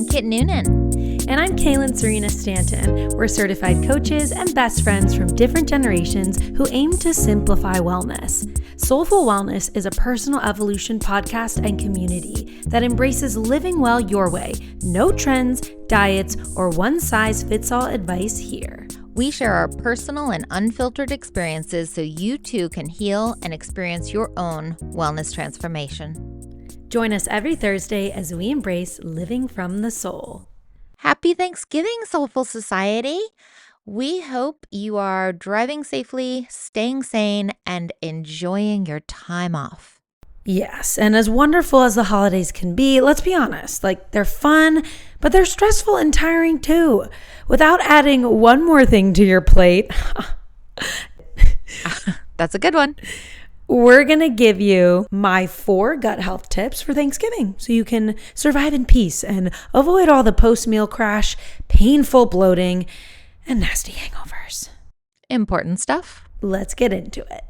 I'm Kit Noonan. And I'm Kaelynn Serena Stanton. We're certified coaches and best friends from different generations who aim to simplify wellness. Soulfull Wellness is a personal evolution podcast and community that embraces living well your way. No trends, diets, or one-size-fits-all advice here. We share our personal and unfiltered experiences so you too can heal and experience your own wellness transformation. Join us every Thursday as we embrace living from the soul. Happy Thanksgiving, Soulfull Society. We hope you are driving safely, staying sane, and enjoying your time off. Yes, and as wonderful as the holidays can be, let's be honest, they're fun, but they're stressful and tiring too. Without adding one more thing to your plate, that's a good one. We're going to give you my 4 gut health tips for Thanksgiving so you can survive in peace and avoid all the post-meal crash, painful bloating, and nasty hangovers. Important stuff. Let's get into it.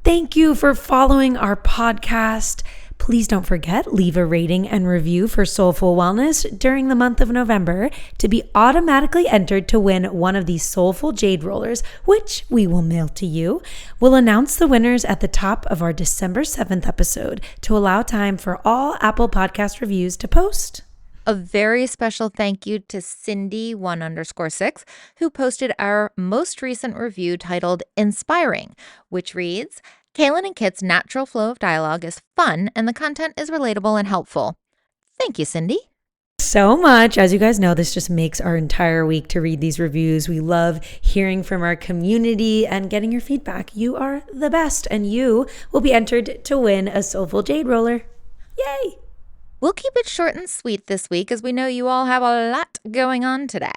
Thank you for following our podcast. Please don't forget, leave a rating and review for Soulfull Wellness during the month of November to be automatically entered to win one of these Soulfull Jade Rollers, which we will mail to you. We'll announce the winners at the top of our December 7th episode to allow time for all Apple Podcast reviews to post. A very special thank you to Cindy1_6, who posted our most recent review titled Inspiring, which reads, Kaelynn and Kit's natural flow of dialogue is fun and the content is relatable and helpful. Thank you, Cindy. So much. As you guys know, this just makes our entire week to read these reviews. We love hearing from our community and getting your feedback. You are the best, and you will be entered to win a Soulfull Jade Roller. Yay! We'll keep it short and sweet this week as we know you all have a lot going on today.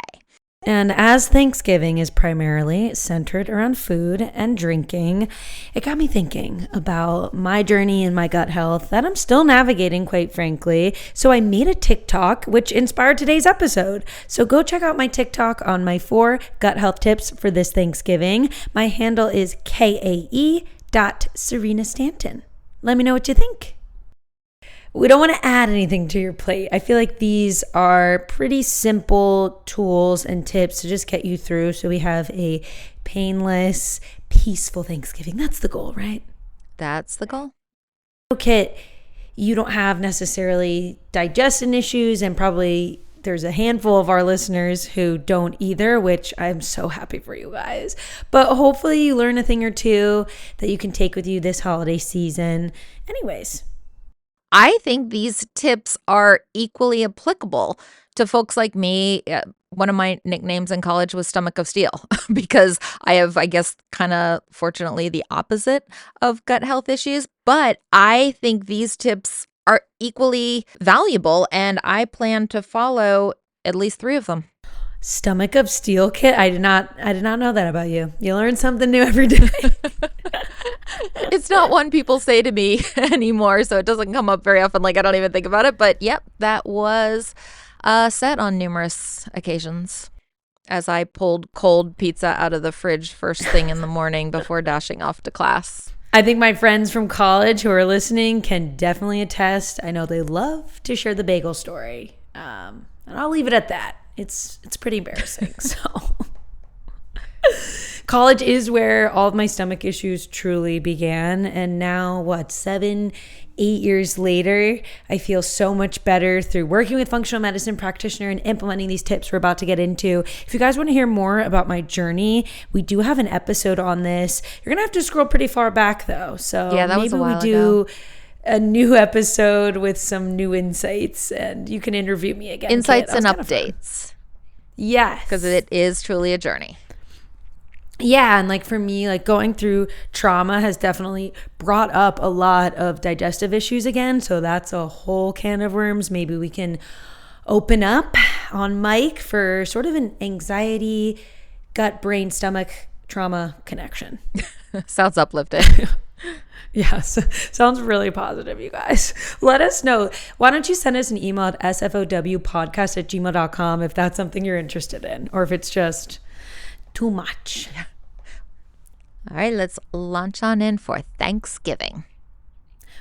And as Thanksgiving is primarily centered around food and drinking, it got me thinking about my journey in my gut health that I'm still navigating, quite frankly. So I made a TikTok, which inspired today's episode. So go check out my TikTok on my 4 gut health tips for this Thanksgiving. My handle is kae.serenastanton. Let me know what you think. We don't want to add anything to your plate. I feel like these are pretty simple tools and tips to just get you through so we have a painless, peaceful Thanksgiving. That's the goal, right? That's the goal. Kit, you don't have necessarily digestion issues, and probably there's a handful of our listeners who don't either, which I'm so happy for you guys. But hopefully you learn a thing or two that you can take with you this holiday season. Anyways, I think these tips are equally applicable to folks like me. One of my nicknames in college was Stomach of Steel because I have, I guess, kind of fortunately the opposite of gut health issues. But I think these tips are equally valuable and I plan to follow at least 3 of them. Stomach of Steel, Kit. I did not know that about you. You learn something new every day. It's not one people say to me anymore, so it doesn't come up very often. I don't even think about it. But yep, that was said on numerous occasions as I pulled cold pizza out of the fridge first thing in the morning before dashing off to class. I think my friends from college who are listening can definitely attest. I know they love to share the bagel story. And I'll leave it at that. It's pretty embarrassing. So college is where all of my stomach issues truly began. And now, 7-8 years later, I feel so much better through working with functional medicine practitioner and implementing these tips we're about to get into. If you guys want to hear more about my journey, we do have an episode on this. You're going to have to scroll pretty far back though. So yeah, that maybe was a while we do ago. A new episode with some new insights and you can interview me again. Insights and updates. Yes. Because it is truly a journey. Yeah, and for me, going through trauma has definitely brought up a lot of digestive issues again. So that's a whole can of worms. Maybe we can open up on mic for sort of an anxiety, gut, brain, stomach trauma connection. Sounds uplifting. Yes, sounds really positive, you guys. Let us know. Why don't you send us an email at sfowpodcast@gmail.com if that's something you're interested in, or if it's just too much. All right, let's launch on in for Thanksgiving.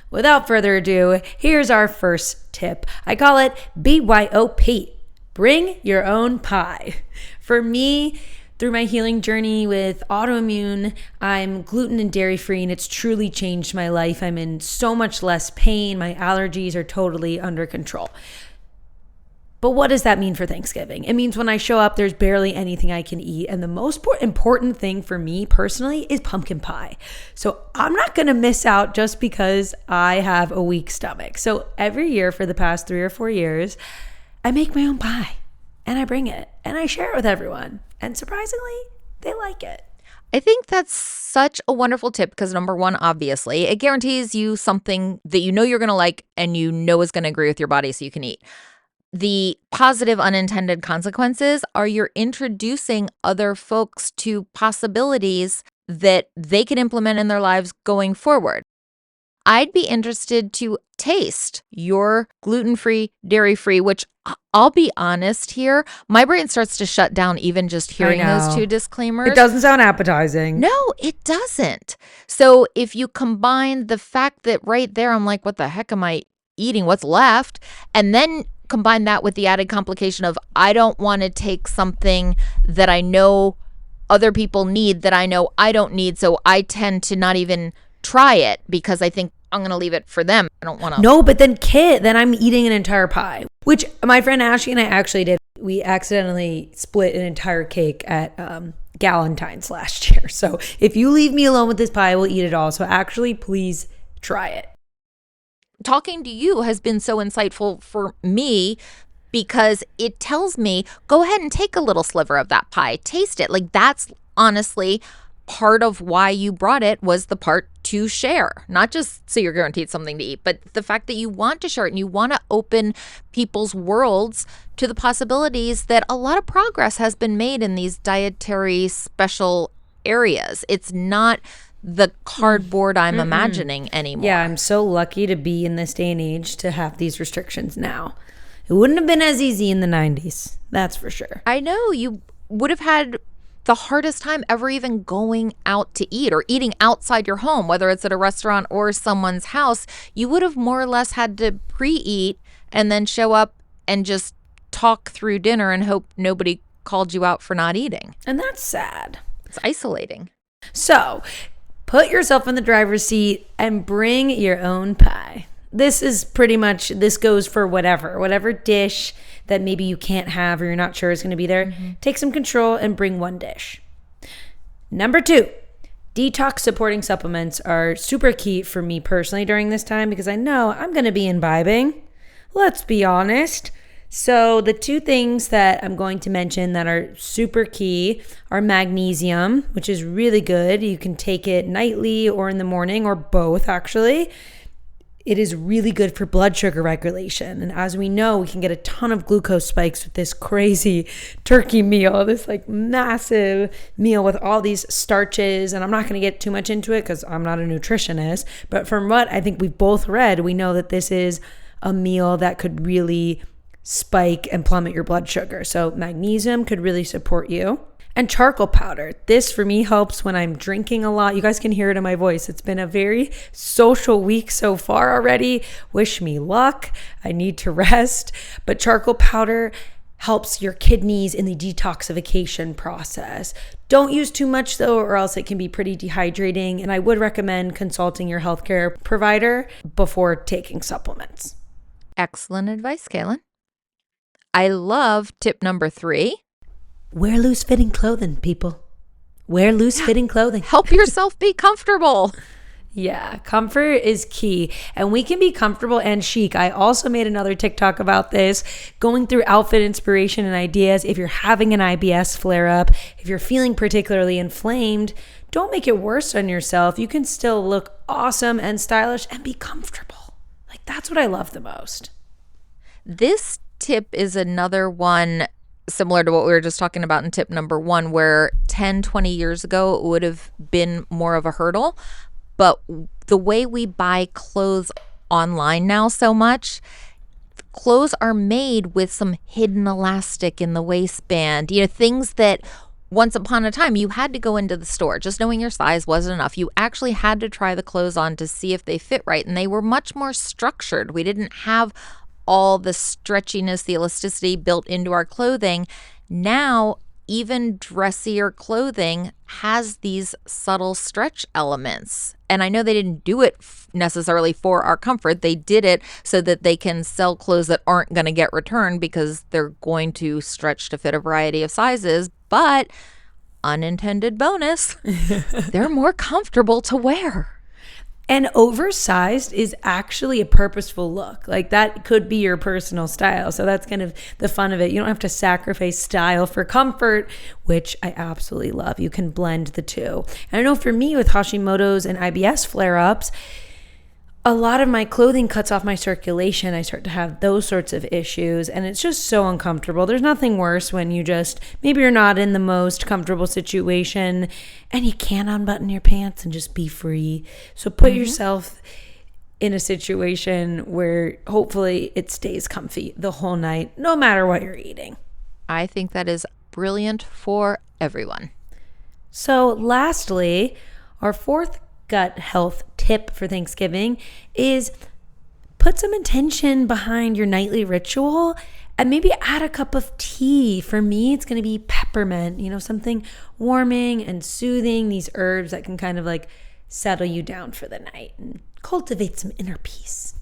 Without further ado, here's our first tip. I call it BYOP. Bring your own pie. For me, through my healing journey with autoimmune, I'm gluten and dairy free, and it's truly changed my life. I'm in so much less pain. My allergies are totally under control. But what does that mean for Thanksgiving? It means when I show up, there's barely anything I can eat. And the most important thing for me personally is pumpkin pie. So I'm not going to miss out just because I have a weak stomach. So every year for the past 3 or 4 years, I make my own pie and I bring it and I share it with everyone. And surprisingly, they like it. I think that's such a wonderful tip because number one, obviously, it guarantees you something that you know you're going to like and you know is going to agree with your body so you can eat. The positive unintended consequences are you're introducing other folks to possibilities that they can implement in their lives going forward. I'd be interested to taste your gluten-free, dairy-free, which I'll be honest here, my brain starts to shut down even just hearing those two disclaimers. It doesn't sound appetizing. No, it doesn't. So if you combine the fact that right there, I'm like, what the heck am I eating? What's left? And then combine that with the added complication of I don't want to take something that I know other people need that I know I don't need. So I tend to not even try it because I think I'm going to leave it for them. I don't want to. No, but then I'm eating an entire pie, which my friend Ashley and I actually did. We accidentally split an entire cake at Galentine's last year. So if you leave me alone with this pie, I will eat it all. So actually, please try it. Talking to you has been so insightful for me because it tells me, go ahead and take a little sliver of that pie, taste it. Like that's honestly part of why you brought it was the part to share, not just so you're guaranteed something to eat, but the fact that you want to share it and you want to open people's worlds to the possibilities that a lot of progress has been made in these dietary special areas. It's not the cardboard I'm imagining anymore. Yeah, I'm so lucky to be in this day and age to have these restrictions now. It wouldn't have been as easy in the 90s, that's for sure. I know you would have had the hardest time ever even going out to eat or eating outside your home, whether it's at a restaurant or someone's house. You would have more or less had to pre-eat and then show up and just talk through dinner and hope nobody called you out for not eating. And that's sad. It's isolating. So put yourself in the driver's seat and bring your own pie. This is pretty much, this goes for whatever dish that maybe you can't have or you're not sure is going to be there. Mm-hmm. Take some control and bring one dish. Number 2, detox supporting supplements are super key for me personally during this time because I know I'm going to be imbibing. Let's be honest. So the 2 things that I'm going to mention that are super key are magnesium, which is really good. You can take it nightly or in the morning or both actually. It is really good for blood sugar regulation. And as we know, we can get a ton of glucose spikes with this crazy turkey meal, this like massive meal with all these starches. And I'm not going to get too much into it because I'm not a nutritionist. But from what I think we've both read, we know that this is a meal that could really spike and plummet your blood sugar. So magnesium could really support you. And charcoal powder. This for me helps when I'm drinking a lot. You guys can hear it in my voice. It's been a very social week so far already. Wish me luck. I need to rest. But charcoal powder helps your kidneys in the detoxification process. Don't use too much though, or else it can be pretty dehydrating. And I would recommend consulting your healthcare provider before taking supplements. Excellent advice, Kaelynn. I love tip number 3. Wear loose-fitting clothing, people. Wear loose-fitting clothing. Help yourself be comfortable. Yeah, comfort is key. And we can be comfortable and chic. I also made another TikTok about this, going through outfit inspiration and ideas. If you're having an IBS flare-up, if you're feeling particularly inflamed, don't make it worse on yourself. You can still look awesome and stylish and be comfortable. Like, that's what I love the most. This tip is another one similar to what we were just talking about in tip number 1, where 10, 20 years ago, it would have been more of a hurdle. But the way we buy clothes online now so much, clothes are made with some hidden elastic in the waistband, things that once upon a time you had to go into the store. Just knowing your size wasn't enough. You actually had to try the clothes on to see if they fit right. And they were much more structured. We didn't have all the stretchiness, the elasticity built into our clothing. Now, even dressier clothing has these subtle stretch elements. And I know they didn't do it necessarily for our comfort. They did it so that they can sell clothes that aren't going to get returned because they're going to stretch to fit a variety of sizes. But unintended bonus, they're more comfortable to wear. And oversized is actually a purposeful look. Like that could be your personal style. So that's kind of the fun of it. You don't have to sacrifice style for comfort, which I absolutely love. You can blend the two. And I know for me with Hashimoto's and IBS flare-ups, a lot of my clothing cuts off my circulation. I start to have those sorts of issues, and it's just so uncomfortable. There's nothing worse when maybe you're not in the most comfortable situation and you can't unbutton your pants and just be free. So put yourself in a situation where hopefully it stays comfy the whole night, no matter what you're eating. I think that is brilliant for everyone. So lastly, our fourth gut health tip for Thanksgiving is put some intention behind your nightly ritual and maybe add a cup of tea. For me, it's going to be peppermint, something warming and soothing, these herbs that can kind of like settle you down for the night and cultivate some inner peace.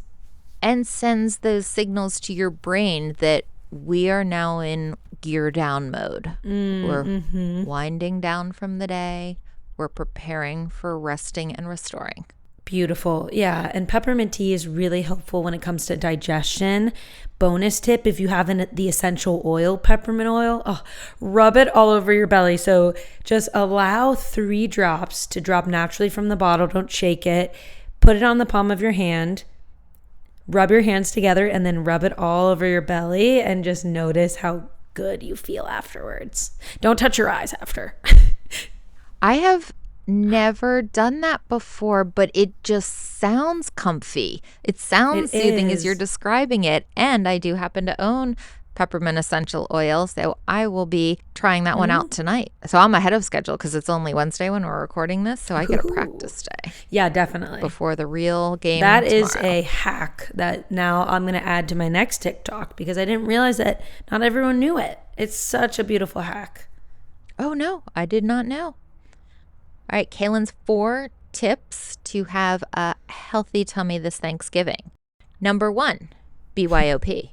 And sends those signals to your brain that we are now in gear down mode. We're winding down from the day. We're preparing for resting and restoring. Beautiful. Yeah. And peppermint tea is really helpful when it comes to digestion. Bonus tip, if you have the essential oil, peppermint oil, rub it all over your belly. So just allow 3 drops to drop naturally from the bottle. Don't shake it. Put it on the palm of your hand. Rub your hands together and then rub it all over your belly and just notice how good you feel afterwards. Don't touch your eyes after. I have never done that before, but it just sounds comfy. It sounds soothing as you're describing it. And I do happen to own peppermint essential oil, so I will be trying that one out tonight. So I'm ahead of schedule because it's only Wednesday when we're recording this, so I get a practice day. Yeah, definitely. Before the real game That tomorrow. is a hack that now I'm going to add to my next TikTok because I didn't realize that not everyone knew it. It's such a beautiful hack. Oh, no, I did not know. All right, Kaelynn's 4 tips to have a healthy tummy this Thanksgiving. Number 1, BYOP,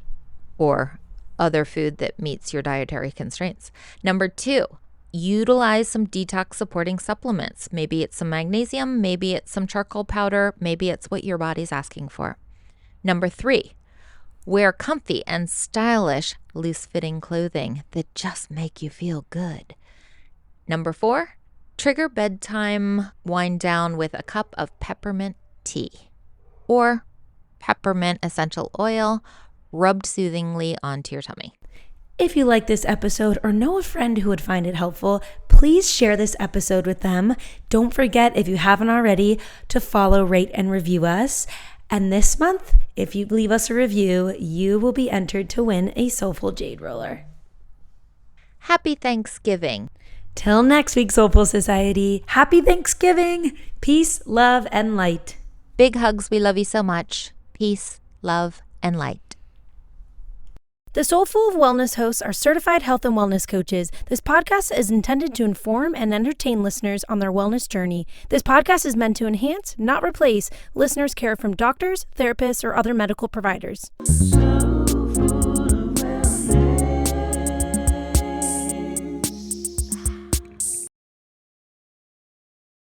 or other food that meets your dietary constraints. Number 2, utilize some detox supporting supplements. Maybe it's some magnesium, maybe it's some charcoal powder, maybe it's what your body's asking for. Number 3, wear comfy and stylish, loose-fitting clothing that just make you feel good. Number 4, trigger bedtime wind down with a cup of peppermint tea or peppermint essential oil rubbed soothingly onto your tummy. If you like this episode or know a friend who would find it helpful, please share this episode with them. Don't forget, if you haven't already, to follow, rate, and review us. And this month, if you leave us a review, you will be entered to win a Soulfull Jade Roller. Happy Thanksgiving. Till next week, Soulfull Society. Happy Thanksgiving. Peace, love, and light. Big hugs. We love you so much. Peace, love, and light. The Soulfull Wellness hosts are certified health and wellness coaches. This podcast is intended to inform and entertain listeners on their wellness journey. This podcast is meant to enhance, not replace, listeners' care from doctors, therapists, or other medical providers.